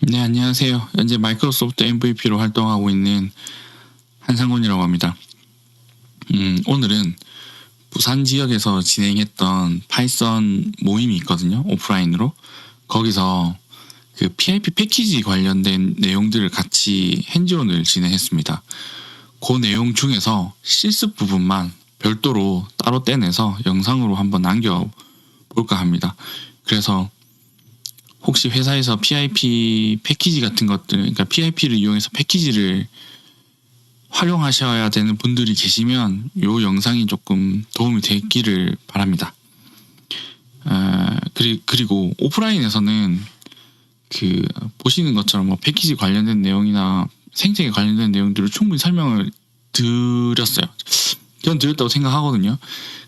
네, 안녕하세요. 현재 마이크로소프트 MVP로 활동하고 있는 한상곤이라고 합니다. 오늘은 부산 지역에서 진행했던 파이썬 모임이 있거든요. 오프라인으로. 거기서 그 PIP 패키지 관련된 내용들을 같이 핸즈온을 진행했습니다. 그 내용 중에서 실습 부분만 별도로 따로 떼내서 영상으로 한번 남겨볼까 합니다. 그래서 혹시 회사에서 PIP 패키지 같은 것들, 그러니까 PIP를 이용해서 패키지를 활용하셔야 되는 분들이 계시면 이 영상이 조금 도움이 됐기를 바랍니다. 그리고 오프라인에서는 그 보시는 것처럼 뭐 패키지 관련된 내용이나 생태계 관련된 내용들을 충분히 설명을 드렸어요. 전 드렸다고 생각하거든요.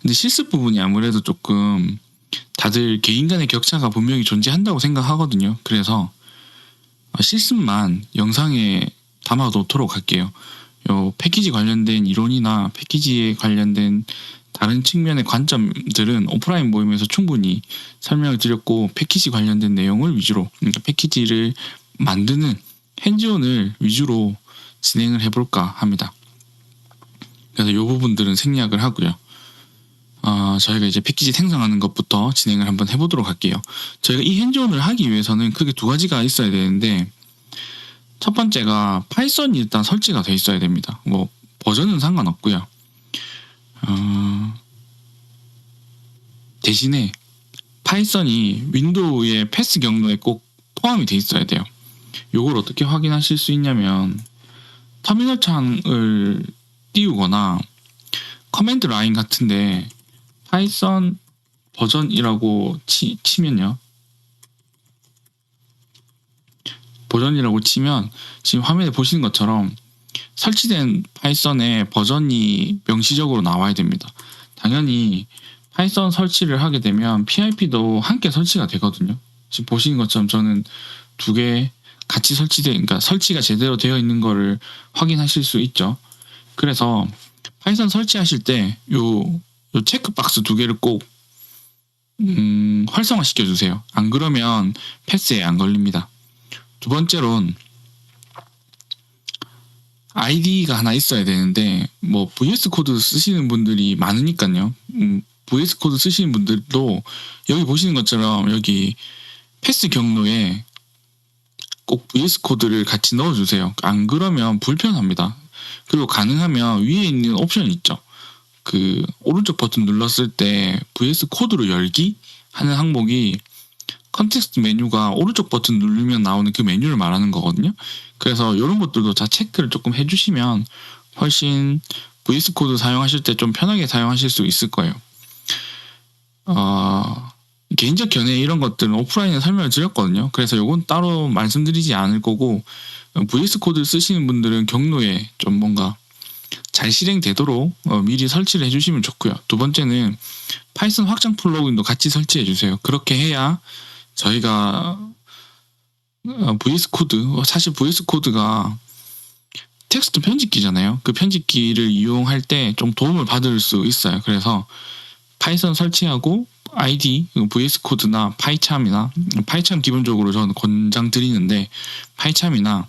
근데 실습 부분이 아무래도 조금 다들 개인 간의 격차가 분명히 존재한다고 생각하거든요. 그래서 실습만 영상에 담아놓도록 할게요. 요 패키지 관련된 이론이나 패키지에 관련된 다른 측면의 관점들은 오프라인 모임에서 충분히 설명을 드렸고, 패키지 관련된 내용을 위주로, 그러니까 패키지를 만드는 핸즈온을 위주로 진행을 해볼까 합니다. 그래서 이 부분들은 생략을 하고요. 저희가 이제 패키지 생성하는 것부터 진행을 한번 해보도록 할게요. 저희가 이 핸즈온을 하기 위해서는 크게 두 가지가 있어야 되는데, 첫 번째가 파이썬이 일단 설치가 돼 있어야 됩니다. 뭐 버전은 상관없고요. 대신에 파이썬이 윈도우의 패스 경로에 꼭 포함이 돼 있어야 돼요. 이걸 어떻게 확인하실 수 있냐면, 터미널 창을 띄우거나 커맨드 라인 같은데 파이썬 버전이라고 치면요. 버전이라고 치면 지금 화면에 보시는 것처럼 설치된 파이썬의 버전이 명시적으로 나와야 됩니다. 당연히 파이썬 설치를 하게 되면 PIP도 함께 설치가 되거든요. 지금 보시는 것처럼 저는 두 개 같이 그러니까 설치가 제대로 되어 있는 거를 확인하실 수 있죠. 그래서 파이썬 설치하실 때 요 체크박스 두 개를 꼭 활성화 시켜주세요. 안 그러면 패스에 안 걸립니다. 두 번째로는 아이디가 하나 있어야 되는데, 뭐 VS 코드 쓰시는 분들이 많으니까요. VS 코드 쓰시는 분들도 여기 보시는 것처럼 여기 패스 경로에 꼭 VS 코드를 같이 넣어주세요. 안 그러면 불편합니다. 그리고 가능하면 위에 있는 옵션이 있죠. 그 오른쪽 버튼 눌렀을 때 VS 코드로 열기 하는 항목이 컨텍스트 메뉴가 오른쪽 버튼 누르면 나오는 그 메뉴를 말하는 거거든요. 그래서 이런 것들도 다 체크를 조금 해주시면 훨씬 VS 코드 사용하실 때 좀 편하게 사용하실 수 있을 거예요. 개인적 견해 이런 것들은 오프라인에 설명을 드렸거든요. 그래서 이건 따로 말씀드리지 않을 거고, VS 코드 쓰시는 분들은 경로에 좀 뭔가 잘 실행되도록 미리 설치를 해주시면 좋고요. 두 번째는 파이썬 확장 플러그인도 같이 설치해 주세요. 그렇게 해야 저희가 VS 코드, 사실 VS 코드가 텍스트 편집기잖아요. 그 편집기를 이용할 때 좀 도움을 받을 수 있어요. 그래서 파이썬 설치하고 ID, VS 코드나 파이참 기본적으로 저는 권장 드리는데, 파이참이나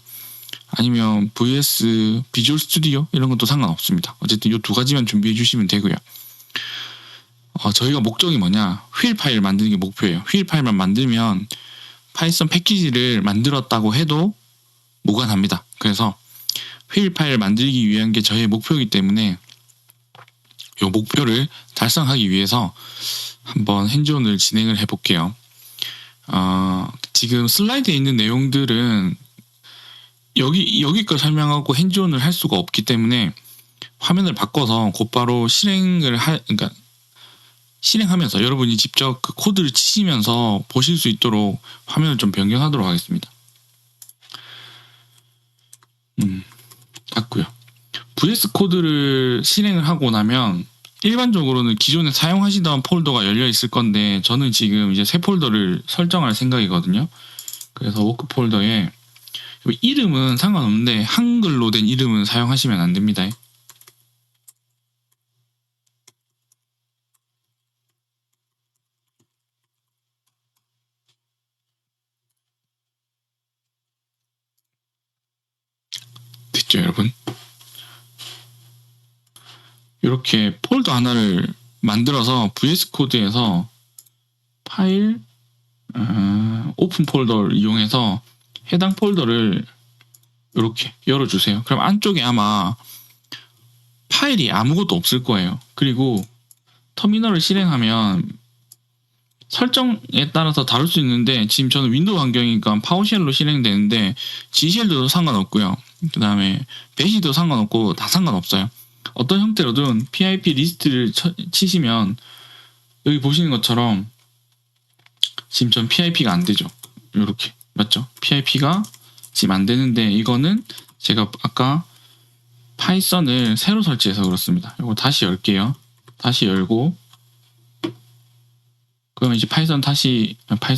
아니면 VS 비주얼 스튜디오 이런 것도 상관없습니다. 어쨌든 이 두 가지만 준비해 주시면 되고요. 저희가 목적이 뭐냐, 휠 파일 만드는 게 목표예요. 휠 파일만 만들면 파이썬 패키지를 만들었다고 해도 무관합니다. 그래서 휠 파일 만들기 위한 게 저의 목표이기 때문에 이 목표를 달성하기 위해서 한번 핸즈온을 진행을 해볼게요. 지금 슬라이드에 있는 내용들은 여기 걸 설명하고 핸즈온을 할 수가 없기 때문에 화면을 바꿔서 곧바로 그러니까 실행하면서 여러분이 직접 그 코드를 치시면서 보실 수 있도록 화면을 좀 변경하도록 하겠습니다. 닫고요. VS 코드를 실행을 하고 나면 일반적으로는 기존에 사용하시던 폴더가 열려 있을 건데, 저는 지금 이제 새 폴더를 설정할 생각이거든요. 그래서 워크 폴더에 이름은 상관없는데 한글로 된 이름은 사용하시면 안 됩니다. 있죠, 여러분. 이렇게 폴더 하나를 만들어서 VS 코드에서 파일 오픈 폴더를 이용해서 해당 폴더를 이렇게 열어주세요. 그럼 안쪽에 아마 파일이 아무것도 없을 거예요. 그리고 터미널을 실행하면 설정에 따라서 다를 수 있는데, 지금 저는 윈도우 환경이니까 파워쉘로 실행되는데 G쉘도 상관없고요. 그 다음에 배시도 상관없고 다 상관없어요. 어떤 형태로든 PIP 리스트를 치시면 여기 보시는 것처럼 지금 전 PIP가 안 되죠. 이렇게 맞죠? PIP가 지금 안 되는데, 이거는 제가 아까 파이썬을 새로 설치해서 그렇습니다. 이거 다시 열게요. 다시 열고, 그러면 이제 파이썬이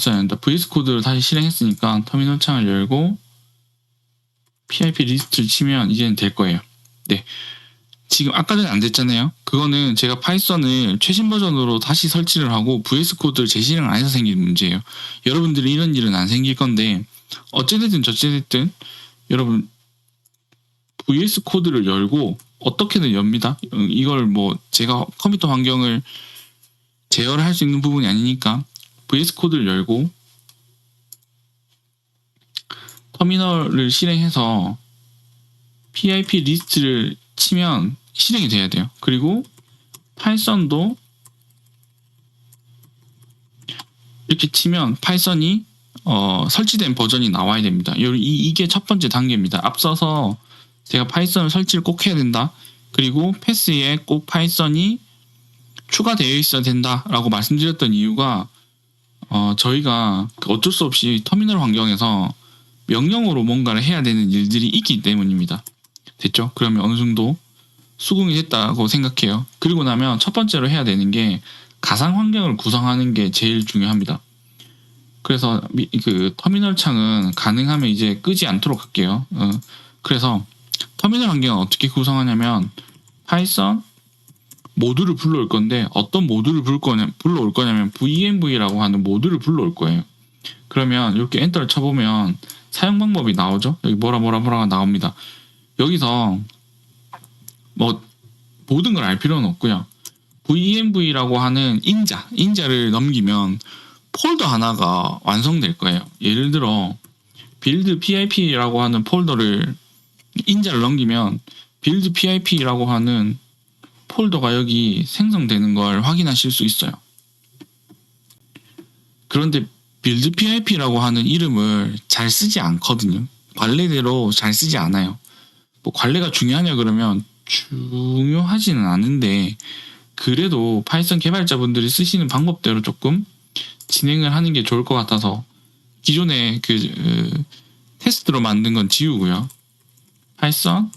아니다. VS 코드를 다시 실행했으니까 터미널 창을 열고 PIP 리스트를 치면 이제는 될 거예요. 네. 지금 아까 전에 안 됐잖아요. 그거는 제가 파이썬을 최신 버전으로 다시 설치를 하고 VS 코드를 재실행 안 해서 생긴 문제예요. 여러분들이 이런 일은 안 생길 건데, 어찌됐든 저찌됐든 여러분 VS 코드를 열고 어떻게든 엽니다. 이걸 뭐 제가 컴퓨터 환경을 제어를 할 수 있는 부분이 아니니까 VS 코드를 열고 터미널을 실행해서 PIP 리스트를 치면 실행이 돼야 돼요. 그리고 파이썬도 이렇게 치면 파이썬이 설치된 버전이 나와야 됩니다. 이게 첫 번째 단계입니다. 앞서서 제가 파이썬을 설치를 꼭 해야 된다. 그리고 패스에 꼭 파이썬이 추가되어 있어야 된다라고 말씀드렸던 이유가 저희가 어쩔 수 없이 터미널 환경에서 명령어로 뭔가를 해야 되는 일들이 있기 때문입니다. 됐죠? 그러면 어느 정도 수긍이 됐다고 생각해요. 그리고 나면 첫 번째로 해야 되는 게 가상 환경을 구성하는 게 제일 중요합니다. 그래서 그 터미널 창은 가능하면 이제 끄지 않도록 할게요. 그래서 터미널 환경은 어떻게 구성하냐면 파이썬 모듈을 불러올 건데, 어떤 모듈을 불러올 거냐면 venv라고 하는 모듈을 불러올 거예요. 그러면 이렇게 엔터를 쳐보면 사용 방법이 나오죠. 여기 뭐라가 나옵니다. 여기서 뭐 모든 걸 알 필요는 없고요. venv라고 하는 인자를 넘기면 폴더 하나가 완성될 거예요. 예를 들어 build pip라고 하는 폴더를 인자를 넘기면 build pip라고 하는 폴더가 여기 생성되는 걸 확인하실 수 있어요. 그런데 build pip라고 하는 이름을 잘 쓰지 않거든요. 관례대로 잘 쓰지 않아요. 뭐 관례가 중요하냐 그러면 중요하지는 않은데, 그래도 파이썬 개발자분들이 쓰시는 방법대로 조금 진행을 하는 게 좋을 것 같아서 기존에 테스트로 만든 건 지우고요. 파이썬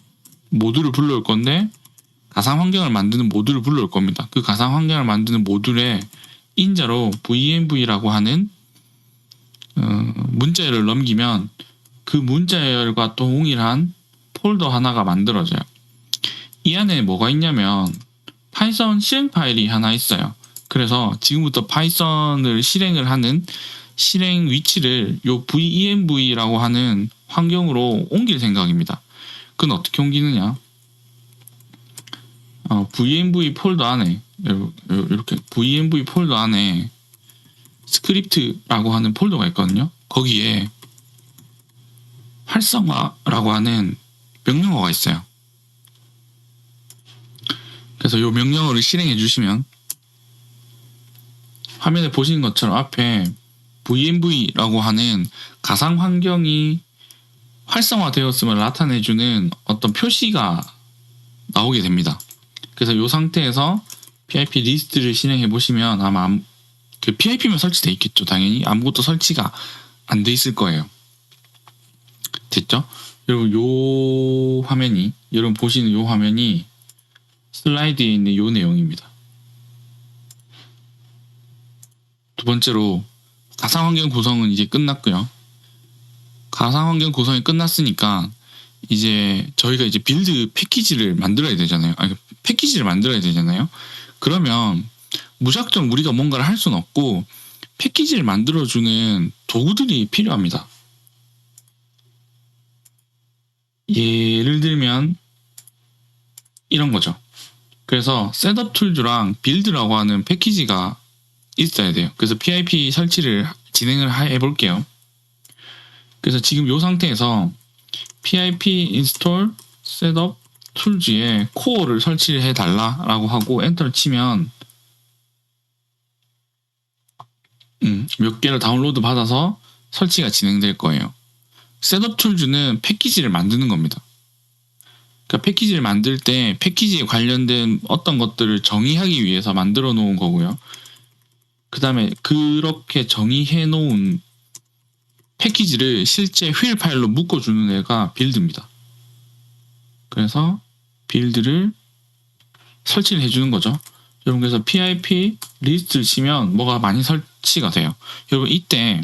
모듈을 불러올 건데 가상 환경을 만드는 모듈을 불러올 겁니다. 그 가상 환경을 만드는 모듈에 인자로 venv라고 하는 문자열을 넘기면 그 문자열과 동일한 폴더 하나가 만들어져요. 이 안에 뭐가 있냐면 파이썬 실행 파일이 하나 있어요. 그래서 지금부터 파이썬을 실행을 하는 실행 위치를 요 venv라고 하는 환경으로 옮길 생각입니다. 그건 어떻게 옮기느냐? venv 폴더 안에 이렇게 venv 폴더 안에 스크립트라고 하는 폴더가 있거든요. 거기에 활성화라고 하는 명령어가 있어요. 그래서 이 명령어를 실행해 주시면 화면에 보시는 것처럼 앞에 venv라고 하는 가상 환경이 활성화되었음을 나타내주는 어떤 표시가 나오게 됩니다. 그래서 이 상태에서 PIP 리스트를 실행해 보시면 아마 그 PIP만 설치되어 있겠죠. 당연히 아무것도 설치가 안 돼 있을 거예요. 됐죠? 여러분 요 화면이, 여러분 보시는 요 화면이 슬라이드에 있는 요 내용입니다. 두 번째로 가상환경 구성은 이제 끝났고요. 가상환경 구성이 끝났으니까 이제 저희가 이제 빌드 패키지를 만들어야 되잖아요. 패키지를 만들어야 되잖아요. 그러면 무작정 우리가 뭔가를 할 수는 없고 패키지를 만들어주는 도구들이 필요합니다. 예를 들면 이런 거죠. 그래서 셋업 툴즈랑 빌드라고 하는 패키지가 있어야 돼요. 그래서 PIP 설치를 진행을 해볼게요. 그래서 지금 이 상태에서 PIP install setup tools에 코어를 설치를 해달라라고 하고 엔터를 치면 몇 개를 다운로드 받아서 설치가 진행될 거예요. 셋업 툴즈는 패키지를 만드는 겁니다. 그러니까 패키지를 만들 때 패키지에 관련된 어떤 것들을 정의하기 위해서 만들어 놓은 거고요. 그 다음에 그렇게 정의해 놓은 패키지를 실제 휠 파일로 묶어주는 애가 빌드입니다. 그래서 빌드를 설치를 해주는 거죠. 여러분 그래서 PIP 리스트를 치면 뭐가 많이 설치가 돼요. 여러분 이때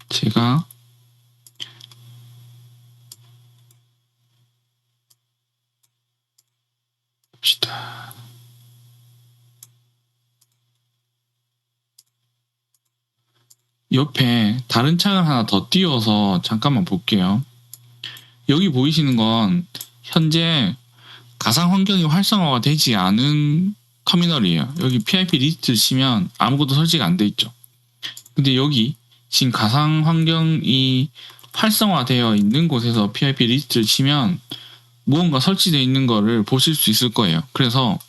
제가 봅시다. 옆에 다른 창을 하나 더 띄워서 잠깐만 볼게요. 여기 보이시는 건 현재 가상 환경이 활성화가 되지 않은 터미널이에요. 여기 PIP 리스트를 치면 아무것도 설치가 안 돼 있죠. 근데 여기 지금 가상 환경이 활성화되어 있는 곳에서 PIP 리스트를 치면 무언가 설치되어 있는 거를 보실 수 있을 거예요. 그래서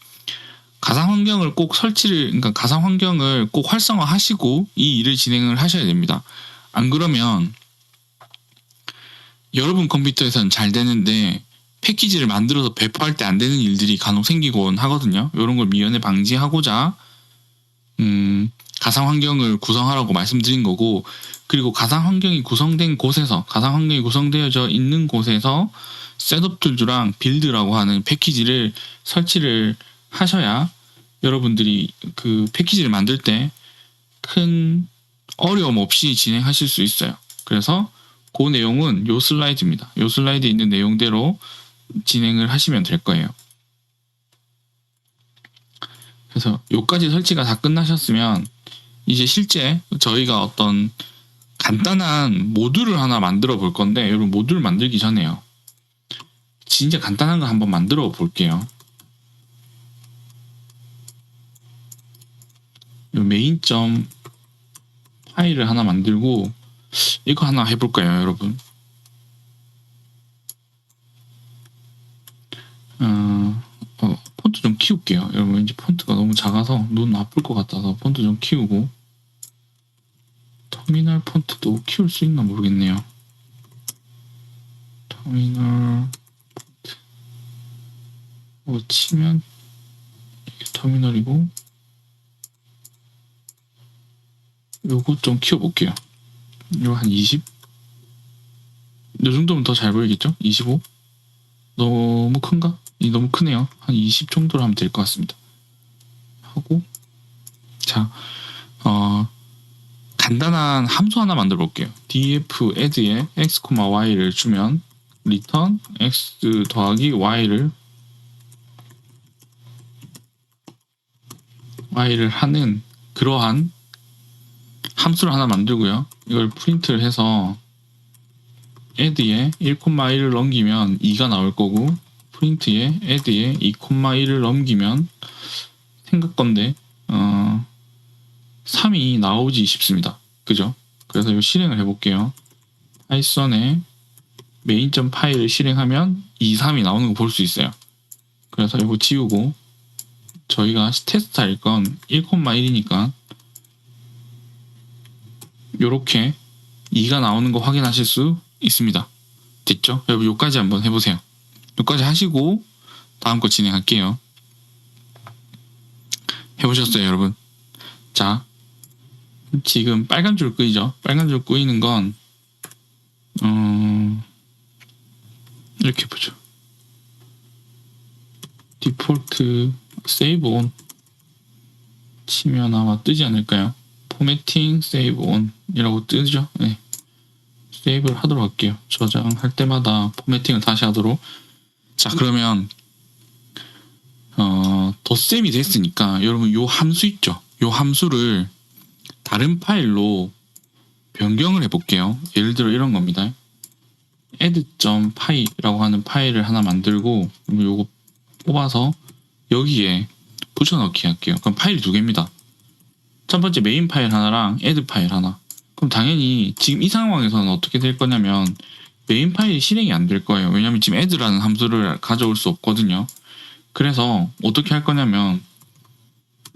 가상 환경을 꼭 그러니까 가상 환경을 꼭 활성화하시고 이 일을 진행을 하셔야 됩니다. 안 그러면 여러분 컴퓨터에서는 잘 되는데 패키지를 만들어서 배포할 때 안 되는 일들이 간혹 생기곤 하거든요. 이런 걸 미연에 방지하고자 가상 환경을 구성하라고 말씀드린 거고, 그리고 가상 환경이 구성되어져 있는 곳에서 셋업 툴즈랑 빌드라고 하는 패키지를 설치를 하셔야 여러분들이 그 패키지를 만들 때 큰 어려움 없이 진행하실 수 있어요. 그래서 그 내용은 요 슬라이드입니다. 요 슬라이드에 있는 내용대로 진행을 하시면 될 거예요. 그래서 요까지 설치가 다 끝나셨으면 이제 실제 저희가 어떤 간단한 모듈을 하나 만들어 볼 건데, 여러분 모듈 만들기 전에요, 진짜 간단한 거 한번 만들어 볼게요. 요 메인.점 파일을 하나 만들고 이거 하나 해볼까요, 여러분? 폰트 좀 키울게요. 여러분 왠지 폰트가 너무 작아서 눈 아플 것 같아서 폰트 좀 키우고, 터미널 폰트도 키울 수 있나 모르겠네요. 터미널 폰트 치면 이게 터미널이고, 요거 좀 키워볼게요. 요거 한 20? 요 정도면 더 잘 보이겠죠? 25? 너무 큰가? 너무 크네요. 한 20 정도로 하면 될 것 같습니다. 하고, 자, 간단한 함수 하나 만들어 볼게요. df add에 x, y를 주면 return x 더하기 y를 하는 그러한 함수를 하나 만들고요. 이걸 프린트를 해서 add에 1,1을 넘기면 2가 나올 거고, 프린트에 add에 2,1을 넘기면 생각 건데 3이 나오지 싶습니다. 그죠? 그래서 이거 실행을 해볼게요. 파이썬에 메인.점 파일을 실행하면 2, 3이 나오는 거 볼 수 있어요. 그래서 이거 지우고, 저희가 테스트할 건 1,1이니까 요렇게 2가 나오는 거 확인하실 수 있습니다. 됐죠? 여러분 요까지 한번 해보세요. 요까지 하시고 다음 거 진행할게요. 해보셨어요, 여러분? 자, 지금 빨간 줄 끄이죠? 빨간 줄 끄이는 건 이렇게 보죠. 디폴트 세이브 온 치면 아마 뜨지 않을까요? 포매팅 세이브 온 이라고 뜨죠? 네. 세이브를 하도록 할게요. 저장할 때마다 포매팅을 다시 하도록. 자, 그러면 덧셈이 됐으니까 여러분 요 함수 있죠? 요 함수를 다른 파일로 변경을 해볼게요. 예를 들어 이런 겁니다. add.py라고 하는 파일을 하나 만들고 요거 뽑아서 여기에 붙여넣기 할게요. 그럼 파일이 두 개입니다. 첫 번째 메인 파일 하나랑 add 파일 하나. 그럼 당연히 지금 이 상황에서는 어떻게 될 거냐면 메인 파일이 실행이 안 될 거예요. 왜냐면 지금 add라는 함수를 가져올 수 없거든요. 그래서 어떻게 할 거냐면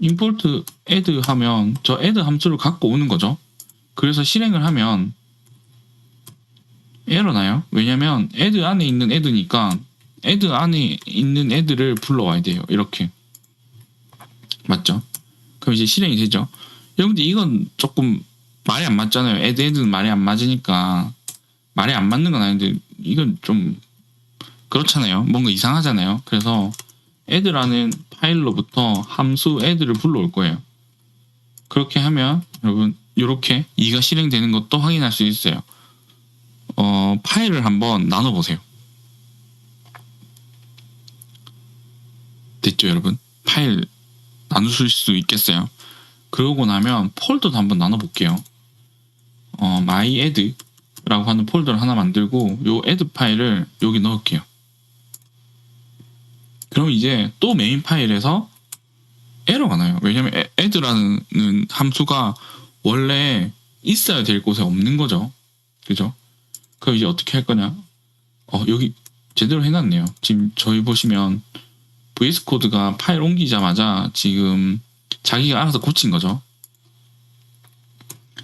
import add 하면 저 add 함수를 갖고 오는 거죠. 그래서 실행을 하면 에러 나요. 왜냐면 add 안에 있는 add니까 add 안에 있는 add를 불러와야 돼요. 이렇게. 맞죠? 그럼 이제 실행이 되죠. 여러분들 이건 조금 말이 안 맞잖아요. add는 말이 안 맞으니까 말이 안 맞는 건 아닌데 이건 좀 그렇잖아요. 뭔가 이상하잖아요. 그래서 add라는 파일로부터 함수 add를 불러올 거예요. 그렇게 하면 여러분 이렇게 2가 실행되는 것도 확인할 수 있어요. 파일을 한번 나눠보세요. 됐죠 여러분? 파일 나누실 수 있겠어요? 그러고 나면 폴더도 한번 나눠볼게요. my add라고 하는 폴더를 하나 만들고 요 add 파일을 여기 넣을게요. 그럼 이제 또 메인 파일에서 에러가 나요. 왜냐면 add라는 함수가 원래 있어야 될 곳에 없는 거죠. 그죠? 그럼 이제 어떻게 할 거냐? 여기 제대로 해놨네요. 지금 저희 보시면 VS 코드가 파일 옮기자마자 지금 자기가 알아서 고친 거죠.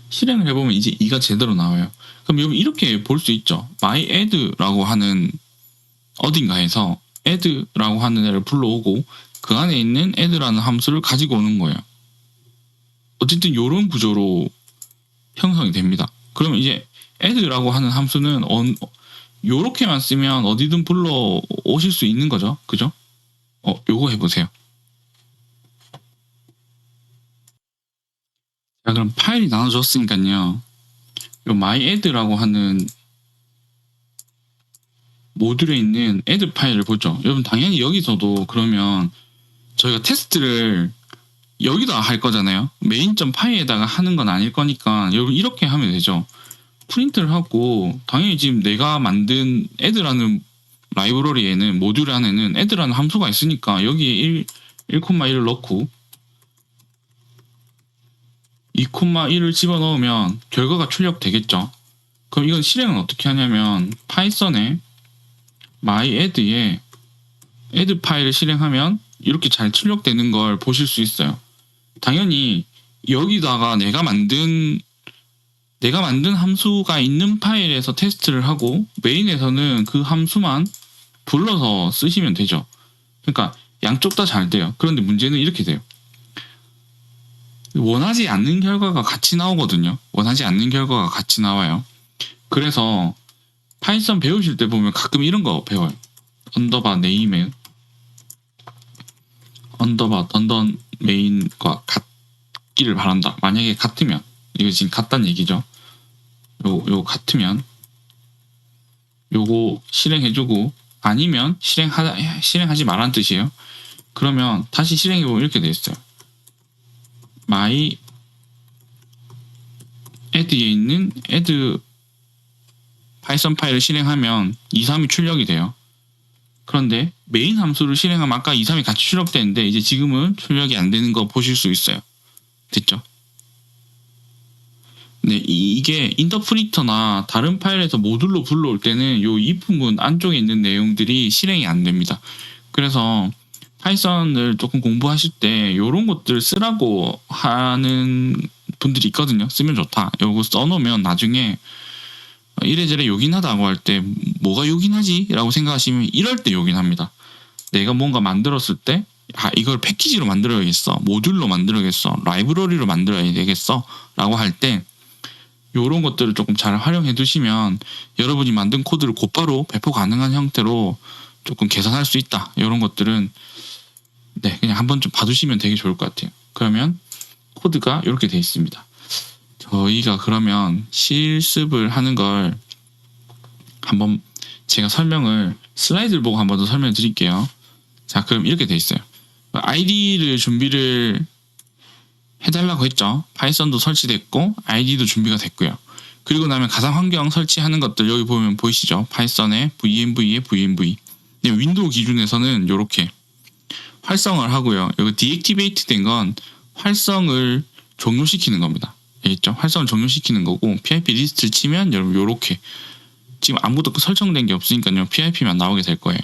실행을 해보면 이제 2가 제대로 나와요. 그럼 여기 이렇게 볼 수 있죠. my add라고 하는 어딘가에서 add라고 하는 애를 불러오고 그 안에 있는 add라는 함수를 가지고 오는 거예요. 어쨌든 이런 구조로 형성이 됩니다. 그러면 이제 add라고 하는 함수는 요렇게만 쓰면 어디든 불러 오실 수 있는 거죠. 그죠? 요거 해보세요. 자, 그럼 파일이 나눠졌으니까요. 요 my add라고 하는 모듈에 있는 add 파일을 보죠. 여러분 당연히 여기서도 그러면 저희가 테스트를 여기다 할 거잖아요. main.py에다가 하는 건 아닐 거니까 여러분 이렇게 하면 되죠. 프린트를 하고 당연히 지금 내가 만든 add라는 라이브러리에는 모듈 안에는 add라는 함수가 있으니까 여기에 1,1을 넣고 2,1을 집어넣으면 결과가 출력되겠죠. 그럼 이건 실행은 어떻게 하냐면 파이썬에 my add에 add 파일을 실행하면 이렇게 잘 출력되는 걸 보실 수 있어요. 당연히 여기다가 내가 만든 함수가 있는 파일에서 테스트를 하고 메인에서는 그 함수만 불러서 쓰시면 되죠. 그러니까 양쪽 다 잘 돼요. 그런데 문제는 이렇게 돼요. 원하지 않는 결과가 같이 나오거든요. 원하지 않는 결과가 같이 나와요. 그래서 파이썬 배우실 때 보면 가끔 이런 거 배워요. 언더바 네임에 언더바 던던 메인과 같기를 바란다. 만약에 같으면 이거 지금 같다는 얘기죠. 요 같으면 요거 실행해주고 아니면 실행하지 말란 뜻이에요. 그러면 다시 실행해보면 이렇게 돼 있어요. my add에 있는 add 파이썬 파일을 실행하면 2, 3이 출력이 돼요. 그런데 메인 함수를 실행하면 아까 2, 3이 같이 출력되는데 이제 지금은 출력이 안 되는 거 보실 수 있어요. 됐죠? 네, 이게 인터프리터나 다른 파일에서 모듈로 불러올 때는 요 if문 안쪽에 있는 내용들이 실행이 안 됩니다. 그래서 파이썬을 조금 공부하실 때 이런 것들 쓰라고 하는 분들이 있거든요. 쓰면 좋다. 요거 써놓으면 나중에 이래저래 요긴하다고 할 때 뭐가 요긴하지? 라고 생각하시면 이럴 때 요긴합니다. 내가 뭔가 만들었을 때 이걸 패키지로 만들어야겠어. 모듈로 만들어야겠어. 라이브러리로 만들어야 되겠어. 라고 할 때 요런 것들을 조금 잘 활용해 두시면 여러분이 만든 코드를 곧바로 배포 가능한 형태로 조금 개선할 수 있다. 이런 것들은 네, 그냥 한번 좀 봐두시면 되게 좋을 것 같아요. 그러면 코드가 이렇게 되어 있습니다. 저희가 그러면 실습을 하는 걸 한번 제가 설명을 슬라이드를 보고 한번 더 설명을 드릴게요. 자, 그럼 이렇게 되어 있어요. ID를 준비를 해달라고 했죠. 파이썬도 설치됐고 ID도 준비가 됐고요. 그리고 나면 가상 환경 설치하는 것들 여기 보면 보이시죠? 파이썬에 VNV에 VNV. 윈도우 기준에서는 이렇게 활성화를 하고요. 여기 디액티베이트 된 건 활성을 종료시키는 겁니다. 알겠죠? 활성을 종료시키는 거고 PIP 리스트를 치면 여러분 요렇게 지금 아무것도 설정된 게 없으니까요. PIP만 나오게 될 거예요.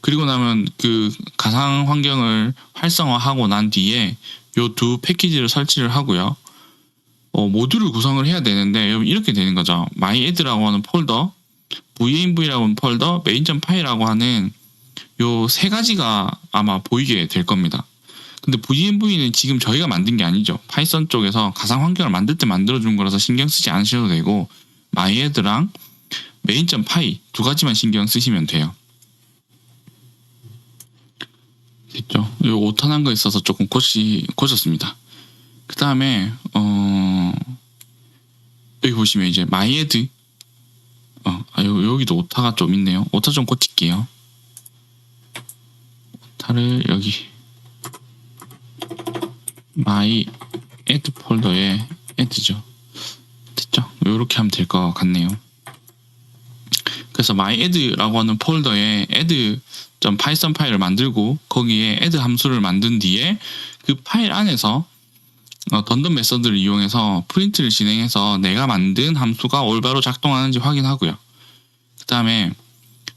그리고 나면 그 가상 환경을 활성화하고 난 뒤에 요 두 패키지를 설치를 하고요. 모듈을 구성을 해야 되는데 여러분 이렇게 되는 거죠. myAdd라고 하는 폴더, VNV라고 하는 폴더, main.py라고 하는 요 세 가지가 아마 보이게 될 겁니다. 근데 VNV는 지금 저희가 만든 게 아니죠. 파이썬 쪽에서 가상 환경을 만들 때 만들어준 거라서 신경 쓰지 않으셔도 되고 myAdd랑 main.py 두 가지만 신경 쓰시면 돼요. 됐죠? 요 오탄한 거 있어서 조금 고쳤습니다. 그 다음에 여기 보시면 이제 myAdd 여기도 오타가 좀 있네요. 오타 좀 고칠게요. 오타를 여기 myAdd 폴더에 add죠. 됐죠? 이렇게 하면 될 것 같네요. 그래서 myAdd라고 하는 폴더에 add.python 파일을 만들고 거기에 add 함수를 만든 뒤에 그 파일 안에서 던던 메서드를 이용해서 프린트를 진행해서 내가 만든 함수가 올바로 작동하는지 확인하고요. 그 다음에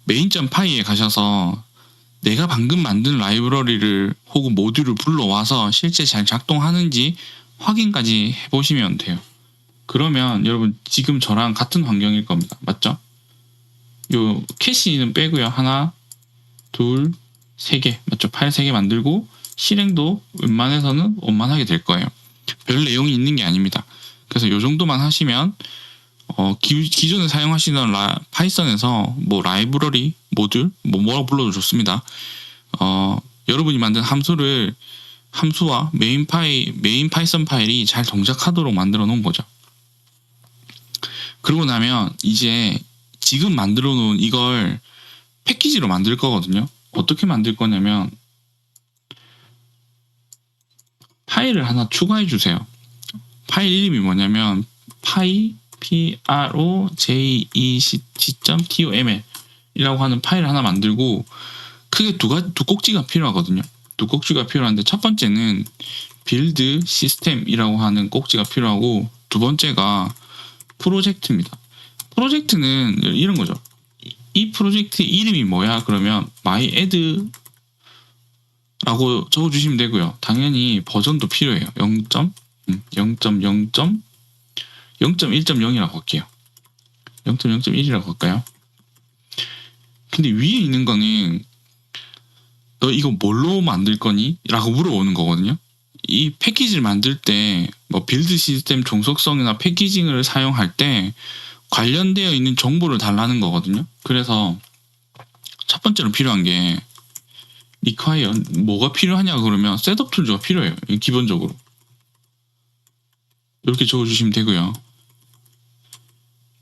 main.py에 가셔서 내가 방금 만든 라이브러리를 혹은 모듈을 불러와서 실제 잘 작동하는지 확인까지 해보시면 돼요. 그러면 여러분 지금 저랑 같은 환경일 겁니다. 맞죠? 요 캐시는 빼고요. 하나, 둘, 세 개 맞죠? 파일 3개 만들고 실행도 웬만해서는 원만하게 될 거예요. 별 내용이 있는 게 아닙니다. 그래서 요 정도만 하시면 기존에 사용하시던 파이썬에서 뭐 라이브러리, 모듈, 뭐라고 불러도 좋습니다. 여러분이 만든 함수와 메인 파이썬 파일이 잘 동작하도록 만들어 놓은 거죠. 그러고 나면 이제 지금 만들어 놓은 이걸 패키지로 만들 거거든요. 어떻게 만들 거냐면 파일을 하나 추가해 주세요. 파일 이름이 뭐냐면 project.toml 이라고 하는 파일을 하나 만들고 크게 두 꼭지가 필요하거든요. 두 꼭지가 필요한데 첫 번째는 build system이라고 하는 꼭지가 필요하고 두 번째가 프로젝트입니다. 프로젝트는 이런 거죠. 이 프로젝트의 이름이 뭐야? 그러면 myAdd 라고 적어주시면 되고요. 당연히 버전도 필요해요. 0.1.0이라고 할게요. 0.0.1이라고 할까요? 근데 위에 있는 거는 너 이거 뭘로 만들 거니? 라고 물어보는 거거든요. 이 패키지를 만들 때 뭐 빌드 시스템 종속성이나 패키징을 사용할 때 관련되어 있는 정보를 달라는 거거든요. 그래서 첫 번째로 필요한 게 require 뭐가 필요하냐 그러면 셋업 툴즈가 필요해요. 기본적으로 이렇게 적어주시면 되고요.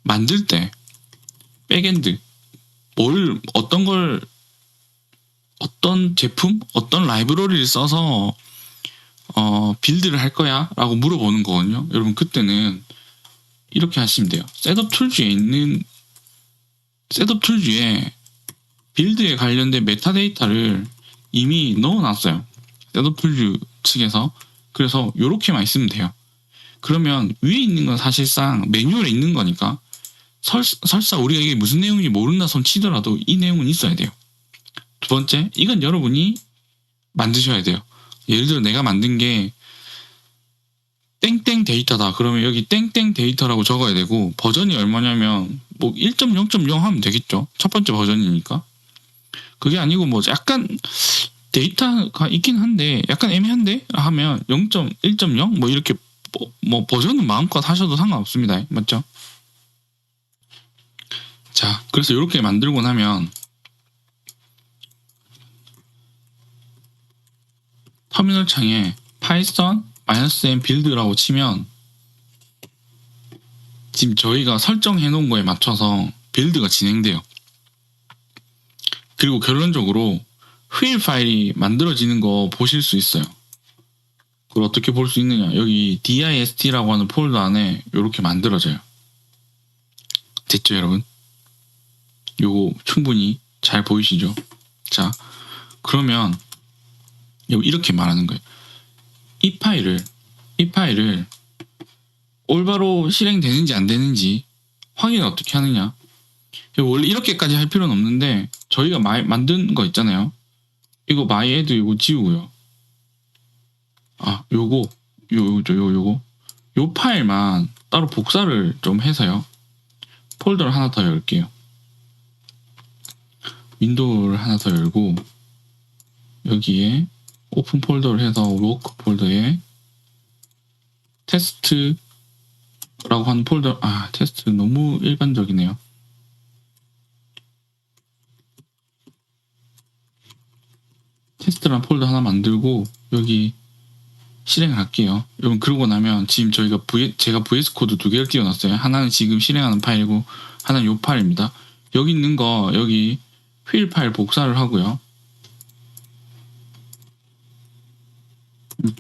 만들 때 백엔드 어떤 제품, 어떤 라이브러리를 써서 빌드를 할 거야? 라고 물어보는 거거든요. 여러분 그때는 이렇게 하시면 돼요. 셋업 툴즈에 빌드에 관련된 메타데이터를 이미 넣어놨어요. 셋업 툴즈 측에서. 그래서 이렇게만 있으면 돼요. 그러면 위에 있는 건 사실상 매뉴얼에 있는 거니까 설사 우리가 이게 무슨 내용인지 모른다 손 치더라도 이 내용은 있어야 돼요. 두 번째, 이건 여러분이 만드셔야 돼요. 예를 들어 내가 만든 게 땡땡 데이터다. 그러면 여기 땡땡 데이터라고 적어야 되고 버전이 얼마냐면 뭐 1.0.0 하면 되겠죠. 첫 번째 버전이니까. 그게 아니고 뭐 약간 데이터가 있긴 한데 약간 애매한데 하면 0.1.0 뭐 이렇게 뭐 버전은 마음껏 하셔도 상관없습니다. 맞죠? 자, 그래서 이렇게 만들고 나면 터미널 창에 python -m build라고 치면 지금 저희가 설정해 놓은 거에 맞춰서 빌드가 진행돼요. 그리고 결론적으로 휠 파일이 만들어지는 거 보실 수 있어요. 그걸 어떻게 볼 수 있느냐? 여기 dist라고 하는 폴더 안에 이렇게 만들어져요. 됐죠, 여러분? 요거 충분히 잘 보이시죠? 자, 그러면 이렇게 말하는 거예요. 이 파일을 올바로 실행되는지 안 되는지 확인을 어떻게 하느냐. 원래 이렇게까지 할 필요는 없는데 저희가 만든 거 있잖아요. 이거 myAdd 이거 지우고요. 요거 요 파일만 따로 복사를 좀 해서요. 폴더를 하나 더 열게요. 윈도우를 하나 더 열고 여기에 오픈 폴더를 해서 워크 폴더에 테스트라고 하는 폴더, 테스트 너무 일반적이네요. 테스트라는 폴더 하나 만들고 여기 실행을 할게요. 여러분, 그러고 나면 지금 제가 VS 코드 2개를 띄워놨어요. 하나는 지금 실행하는 파일이고 하나는 요 파일입니다. 여기 있는 거 여기 휠 파일 복사를 하고요.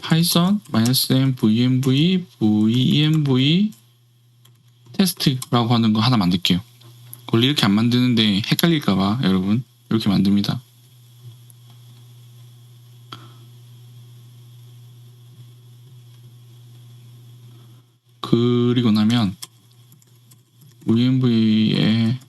python -m venv venv 테스트라고 하는 거 하나 만들게요. 원래 이렇게 안 만드는데 헷갈릴까봐 여러분 이렇게 만듭니다. 그리고 나면 venv에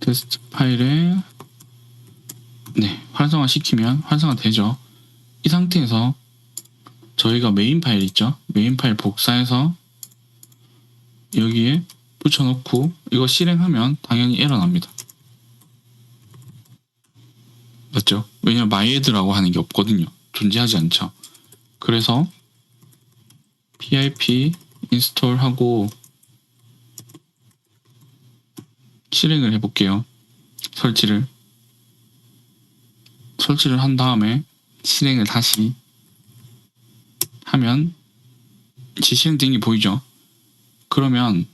테스트 파일에 활성화 시키면 활성화 되죠. 이 상태에서 저희가 메인 파일 있죠. 메인 파일 복사해서 여기에 붙여놓고 이거 실행하면 당연히 에러 납니다. 맞죠? 왜냐면 myAdd라고 하는 게 없거든요. 존재하지 않죠. 그래서 pip 인스톨 하고 실행을 해볼게요. 설치를 한 다음에 실행을 다시 하면 이제 실행된 게 보이죠? 그러면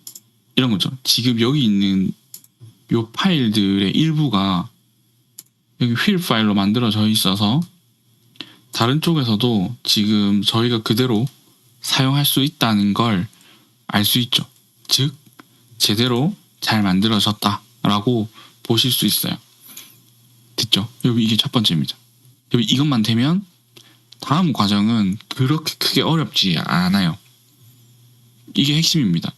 이런 거죠. 지금 여기 있는 요 파일들의 일부가 여기 휠 파일로 만들어져 있어서 다른 쪽에서도 지금 저희가 그대로 사용할 수 있다는 걸 알 수 있죠. 즉 제대로 잘 만들어졌다 라고 보실 수 있어요. 됐죠? 여기 이게 첫 번째입니다. 여기 이것만 되면 다음 과정은 그렇게 크게 어렵지 않아요. 이게 핵심입니다.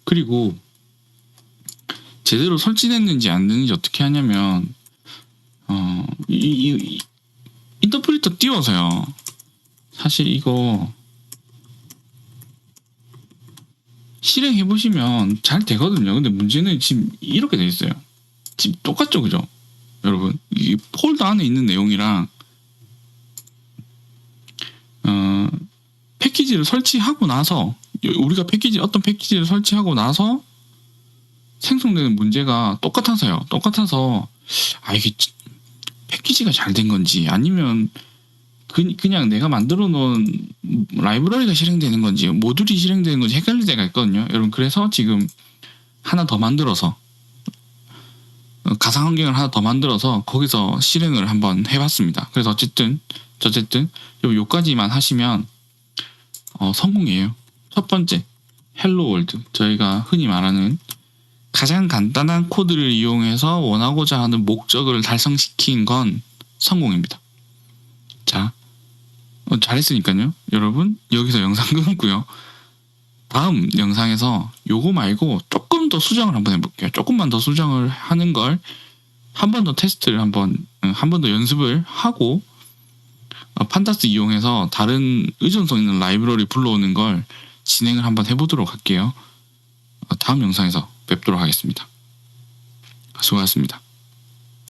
그리고 제대로 설치됐는지 안 됐는지 어떻게 하냐면 인터프리터 띄워서요. 사실 이거 실행해보시면 잘 되거든요. 근데 문제는 지금 이렇게 돼 있어요. 지금 똑같죠, 그죠? 여러분, 이 폴더 안에 있는 내용이랑 패키지를 설치하고 나서 우리가 어떤 패키지를 설치하고 나서 생성되는 문제가 똑같아서요. 똑같아서 이게 패키지가 잘 된 건지 아니면 그냥 내가 만들어 놓은 라이브러리가 실행되는 건지 모듈이 실행되는 건지 헷갈릴 때가 있거든요. 여러분, 그래서 지금 하나 더 만들어서 가상 환경을 하나 더 만들어서 거기서 실행을 한번 해봤습니다. 그래서 어쨌든 요까지만 하시면 성공이에요. 첫 번째, 헬로 월드, 저희가 흔히 말하는 가장 간단한 코드를 이용해서 원하고자 하는 목적을 달성시킨 건 성공입니다. 자, 잘했으니까요. 여러분, 여기서 영상 끊고요. 다음 영상에서 요거 말고 조금 더 수정을 한번 해볼게요. 조금만 더 수정을 하는 걸 한 번 더 테스트를 한 번 더 연습을 하고 판다스 이용해서 다른 의존성 있는 라이브러리 불러오는 걸 진행을 한번 해보도록 할게요. 다음 영상에서 뵙도록 하겠습니다. 수고하셨습니다.